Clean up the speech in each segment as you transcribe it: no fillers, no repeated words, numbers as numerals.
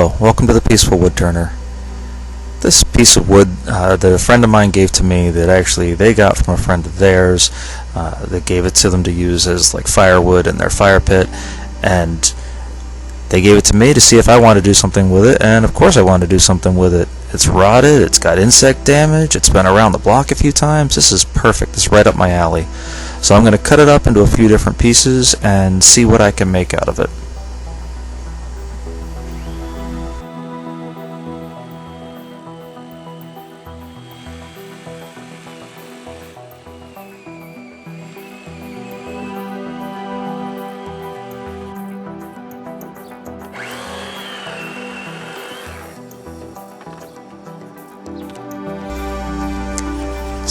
Hello, welcome to the Peaceful Wood Turner. This piece of wood that a friend of mine gave to me that actually they got from a friend of theirs that gave it to them to use as like firewood in their fire pit, and they gave it to me to see if I wanted to do something with it, and of course I wanted to do something with it. It's rotted, it's got insect damage, it's been around the block a few times. This is perfect, it's right up my alley. So I'm going to cut it up into a few different pieces and see what I can make out of it.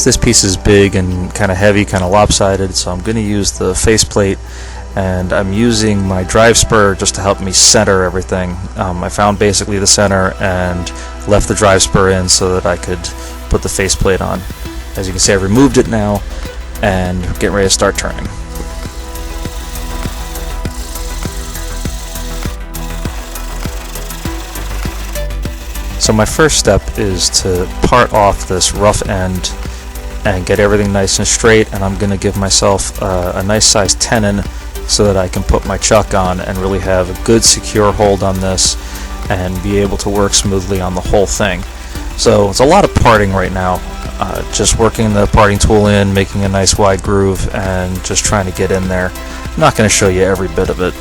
This piece is big and kind of heavy, kind of lopsided, so I'm going to use the faceplate, and I'm using my drive spur just to help me center everything. I found basically the center and left the drive spur in so that I could put the faceplate on. As you can see, I removed it now and getting ready to start turning. So my first step is to part off this rough end and get everything nice and straight, and I'm going to give myself a nice size tenon so that I can put my chuck on and really have a good secure hold on this and be able to work smoothly on the whole thing. So it's a lot of parting right now, just working the parting tool in, making a nice wide groove, and just trying to get in there. I'm not going to show you every bit of it.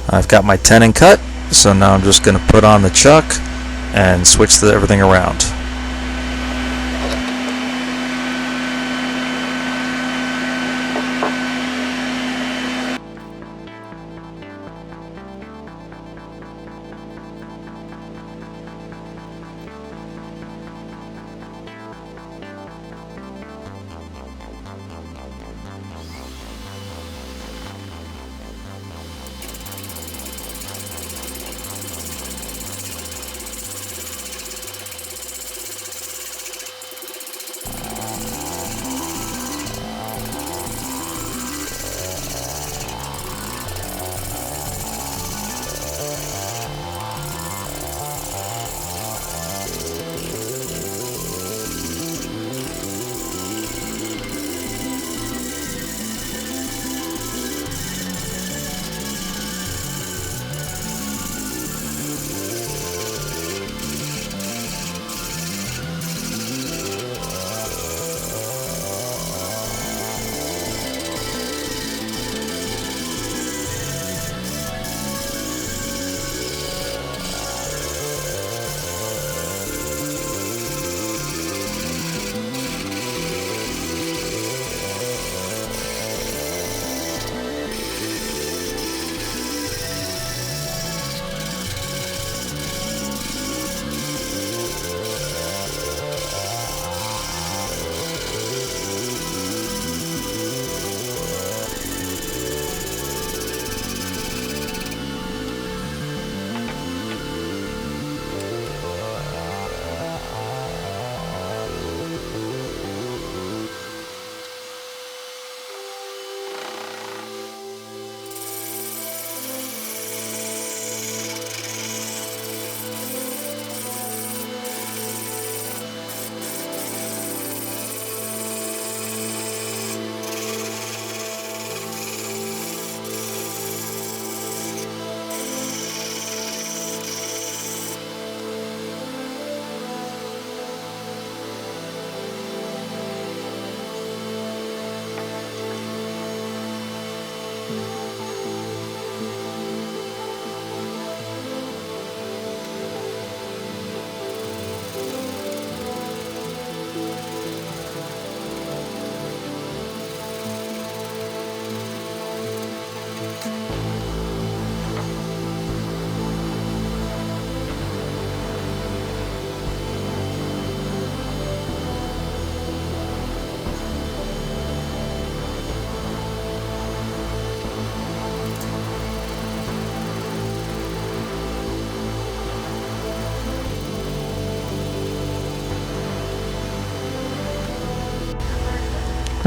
I've got my tenon cut, so now I'm just going to put on the chuck and switch everything around.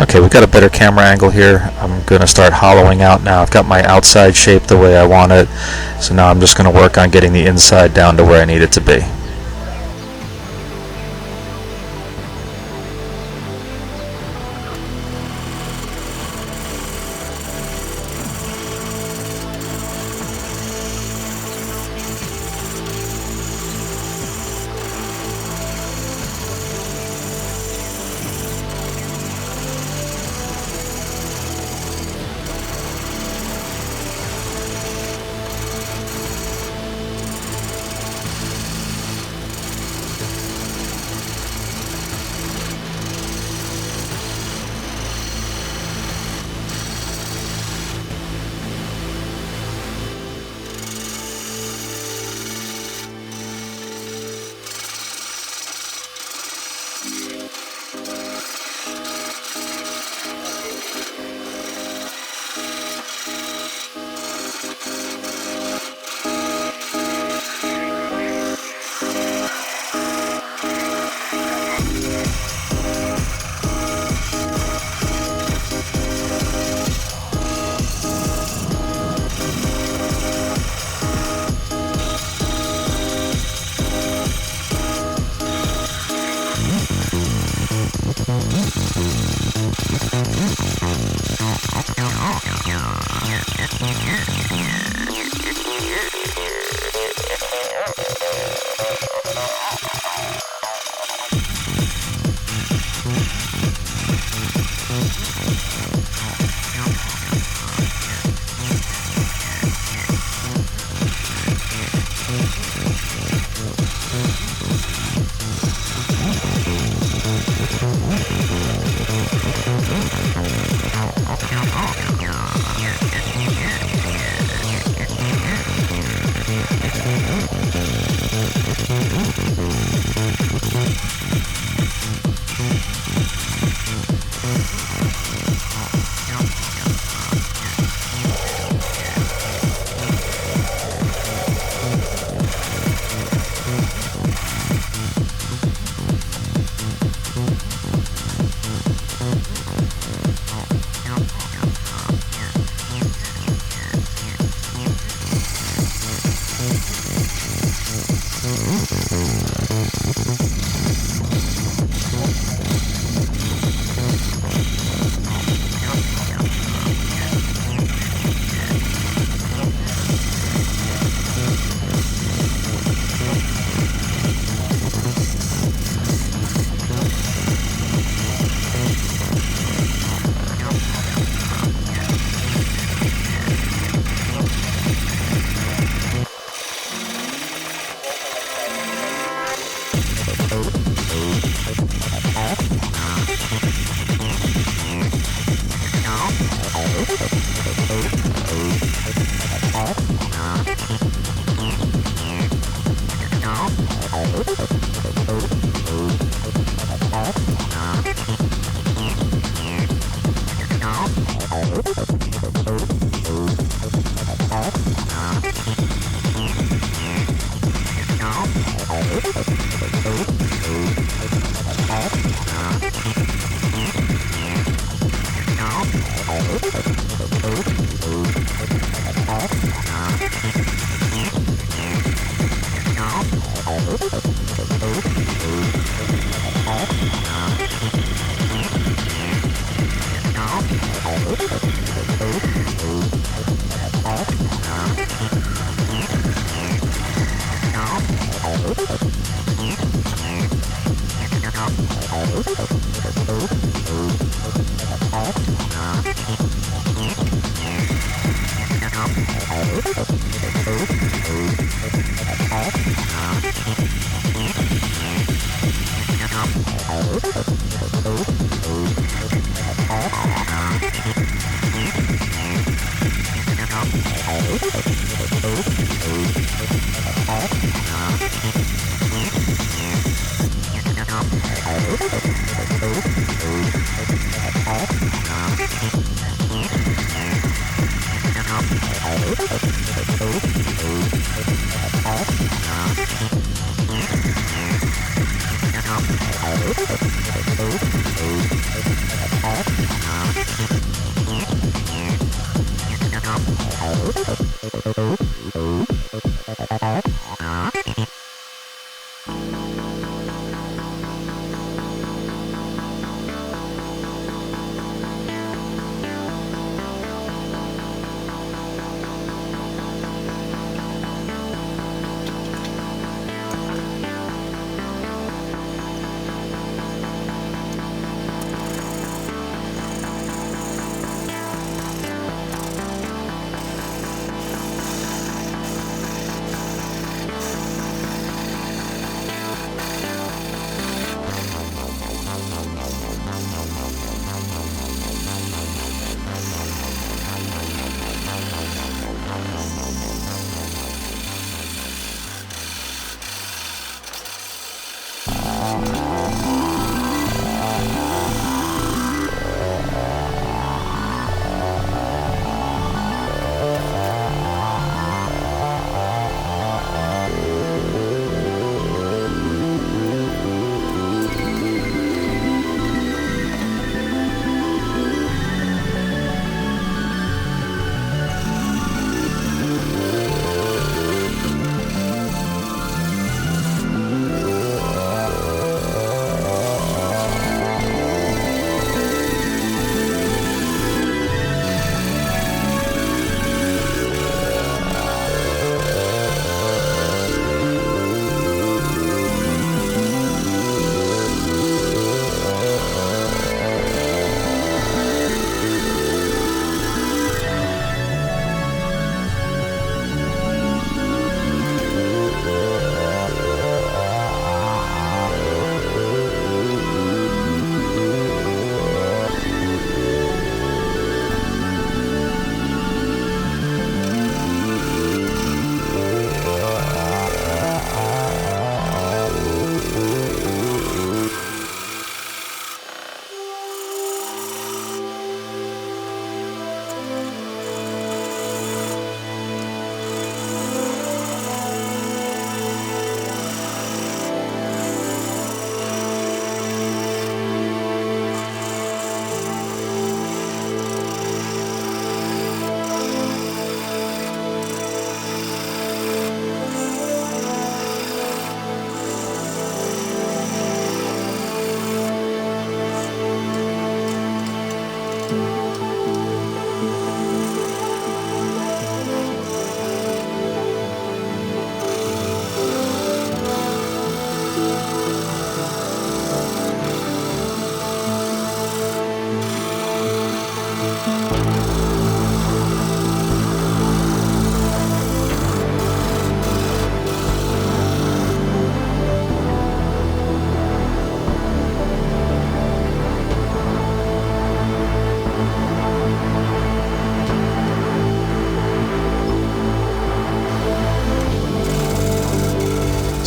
Okay, we've got a better camera angle here. I'm going to start hollowing out now. I've got my outside shape the way I want it, so now I'm just going to work on getting the inside down to where I need it to be.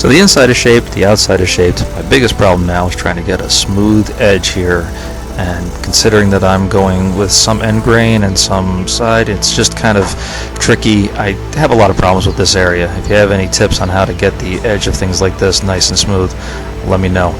So the inside is shaped, the outside is shaped. My biggest problem now is trying to get a smooth edge here, and considering that I'm going with some end grain and some side, it's just kind of tricky. I have a lot of problems with this area. If you have any tips on how to get the edge of things like this nice and smooth, let me know.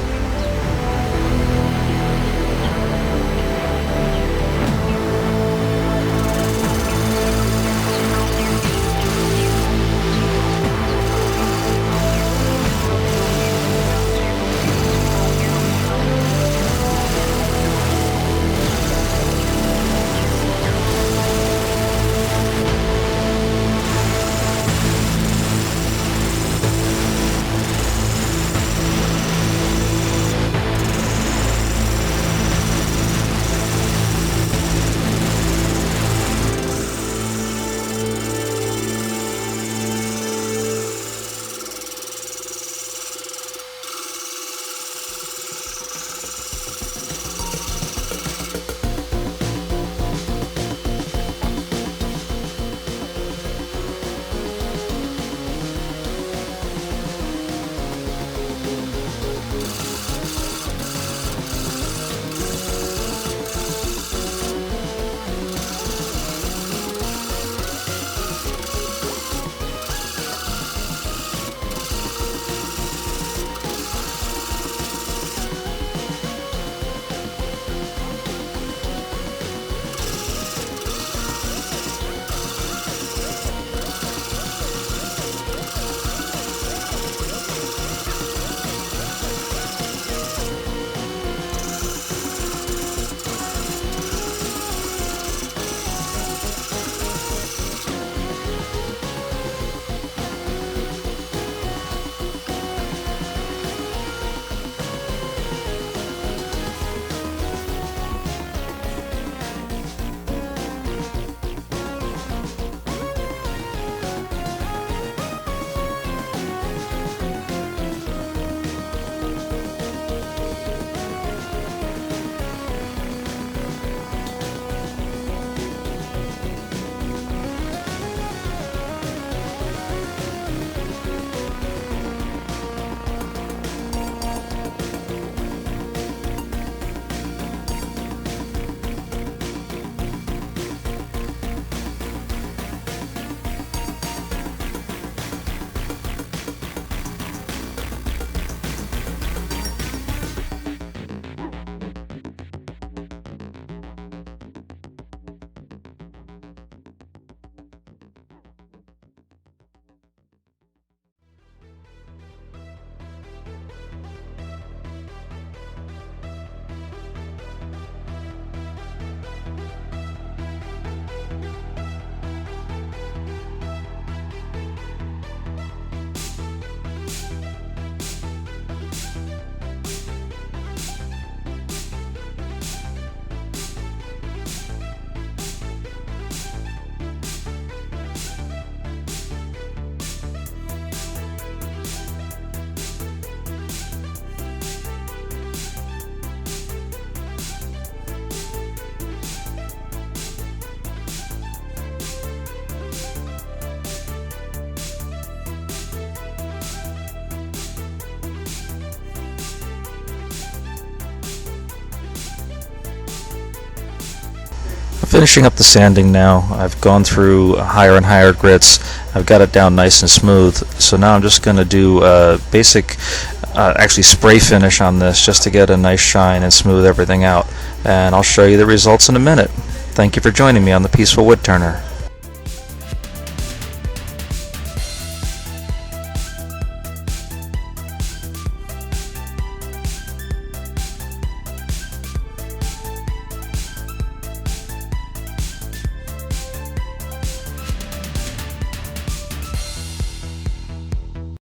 Finishing up the sanding now. I've gone through higher and higher grits. I've got it down nice and smooth. So now I'm just going to do a basic, actually spray finish on this just to get a nice shine and smooth everything out. And I'll show you the results in a minute. Thank you for joining me on the Peaceful Woodturner.